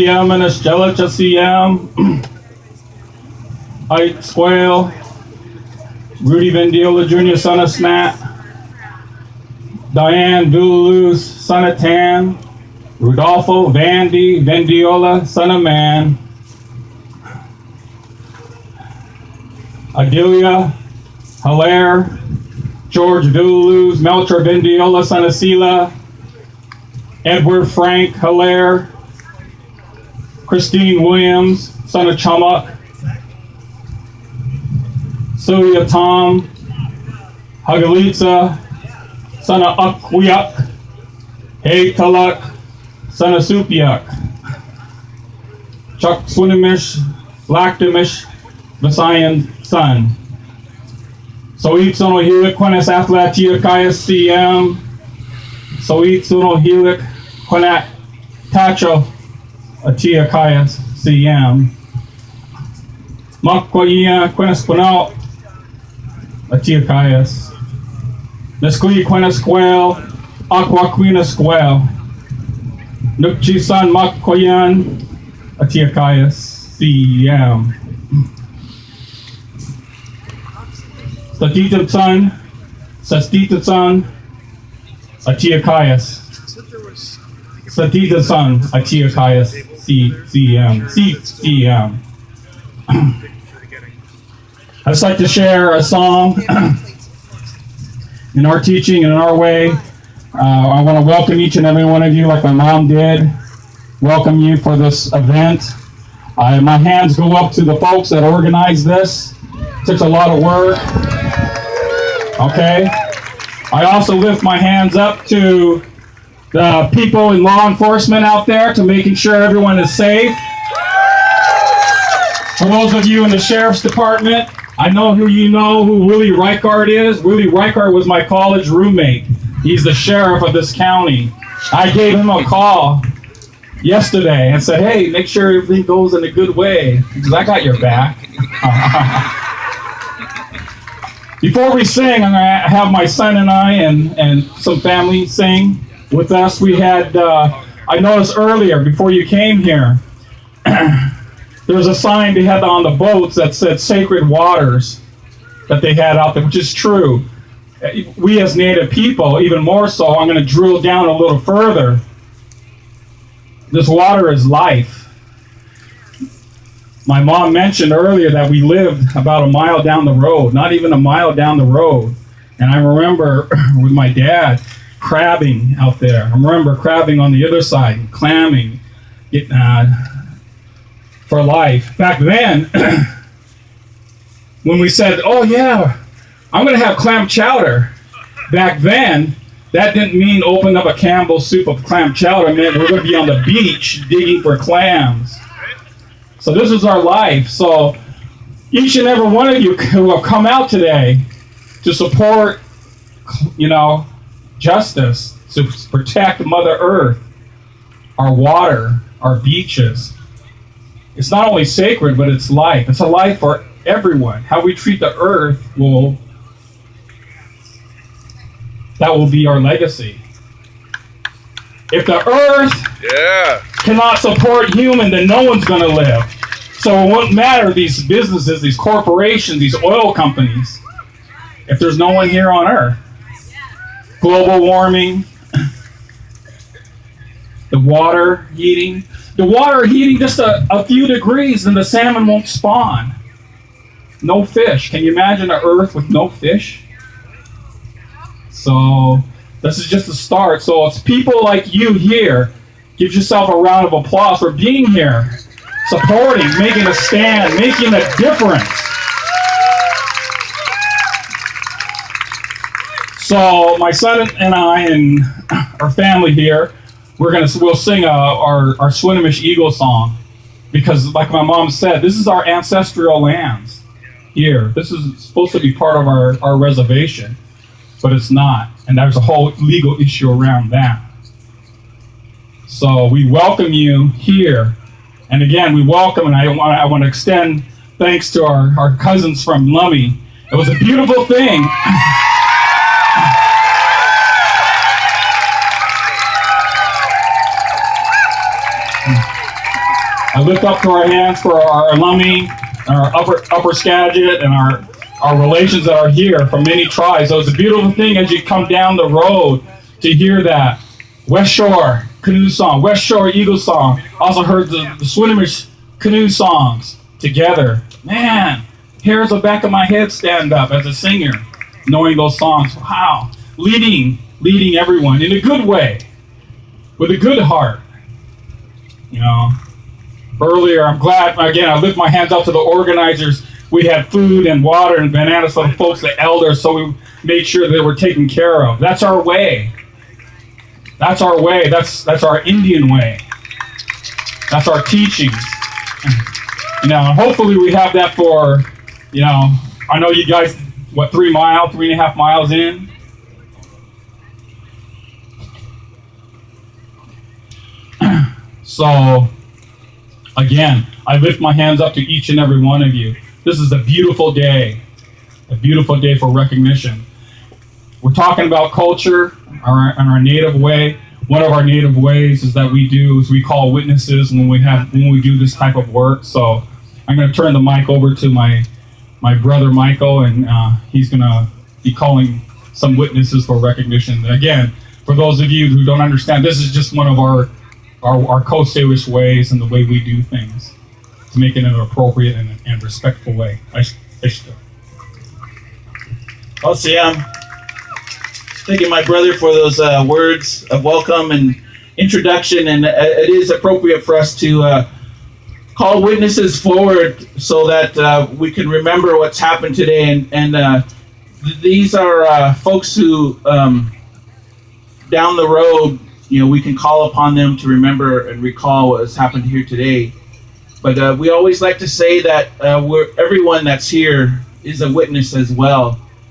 and Estella CM, Ike Squale, Rudy Vendiola Jr., son of Snat, Diane Dulus, son of Tan, Rudolfo Vandy Vendiola, son of Man, Adelia Hilaire, George Dulus, Melcher Vendiola, son of Sela, Edward Frank Hilaire, Christine Williams, son of Chumuk, Sylvia Tom, Hagalitza, son of Ukwiuk, Hay Taluk, son of Supiuk, Chuck Swinomish, Lactimish, Visayan son. Soit sono hilik quenes athlatia caius CM, soit sono hilik quenat tacho atia caius CM. Makwaia quenes quenal atia caius. Nesqui quenes quel, aqua quina squel. Nukchi san makwayan atia caius CM. Statita son, Sastita son, Atiakias. Statita son, Atiakias, CM. I'd just like to share a song in our teaching and in our way. I want to welcome each and every one of you like my mom did. Welcome you for this event. My hands go up to the folks that organized this. It took a lot of work. Okay. I also lift my hands up to the people in law enforcement out there to making sure everyone is safe. For those of you in the sheriff's department, I know who you know who Willie Reichard is. Willie Reichard was my college roommate. He's the sheriff of this county. I gave him a call yesterday and said, hey, make sure everything goes in a good way, because I got your back. Before we sing, I'm going to have my son and I and some family sing with us. We had, I noticed earlier, before you came here, there was a sign they had on the boats that said sacred waters that they had out there, which is true. We as Native people, even more so, I'm going to drill down a little further. This water is life. My mom mentioned earlier that we lived about a mile down the road, not even a mile down the road. And I remember with my dad crabbing out there. I remember crabbing on the other side, clamming for life. Back then, when we said, oh yeah, I'm going to have clam chowder. Back then, that didn't mean open up a Campbell's soup of clam chowder. It meant we're going to be on the beach digging for clams. So this is our life. So each and every one of you who have come out today to support, justice, to protect Mother Earth, our water, our beaches. It's not only sacred, but it's life. It's a life for everyone. How we treat the earth that will be our legacy. If the earth cannot support human, then no one's going to live. So it won't matter these businesses, these corporations, these oil companies, if there's no one here on earth. Global warming, the water heating just a few degrees and the salmon won't spawn. No fish. Can you imagine an earth with no fish? So this is just the start. So it's people like you here. Give yourself a round of applause for being here, supporting, making a stand, making a difference. So my son and I and our family here, we'll sing our Swinomish Eagle Song, because like my mom said, this is our ancestral lands here. This is supposed to be part of our reservation, but it's not. And there's a whole legal issue around that. So we welcome you here. And again, we welcome, and I want to extend thanks to our cousins from Lummi. It was a beautiful thing. I lift up to our hands for our alumni, our upper Skagit, and our relations that are here from many tribes. So it's a beautiful thing as you come down the road to hear that West Shore Canoe Song, West Shore Eagle Song. Also heard the Swinomish canoe songs together. Man, hairs on the back of my head stand up as a singer, knowing those songs. Wow, leading everyone in a good way, with a good heart. You know, earlier I'm glad, again, I lift my hands up to the organizers. We had food and water and bananas for the folks, the elders, so we made sure that they were taken care of. That's our way. That's our way. That's our Indian way. That's our teachings. You know, hopefully we have that for, you know, I know you guys, what, 3.5 miles in? So, again, I lift my hands up to each and every one of you. This is a beautiful day for recognition. We're talking about culture, our native way. One of our native ways is that we call witnesses when we do this type of work. So I'm going to turn the mic over to my brother Michael, and he's going to be calling some witnesses for recognition. Again, for those of you who don't understand, this is just one of our Coast-Salish ways and the way we do things to make it in an appropriate and respectful way. Thank you, my brother, for those words of welcome and introduction. And it is appropriate for us to call witnesses forward so that we can remember what's happened today. And these are folks who, down the road, you know, we can call upon them to remember and recall what has happened here today. But we always like to say that everyone that's here is a witness as well.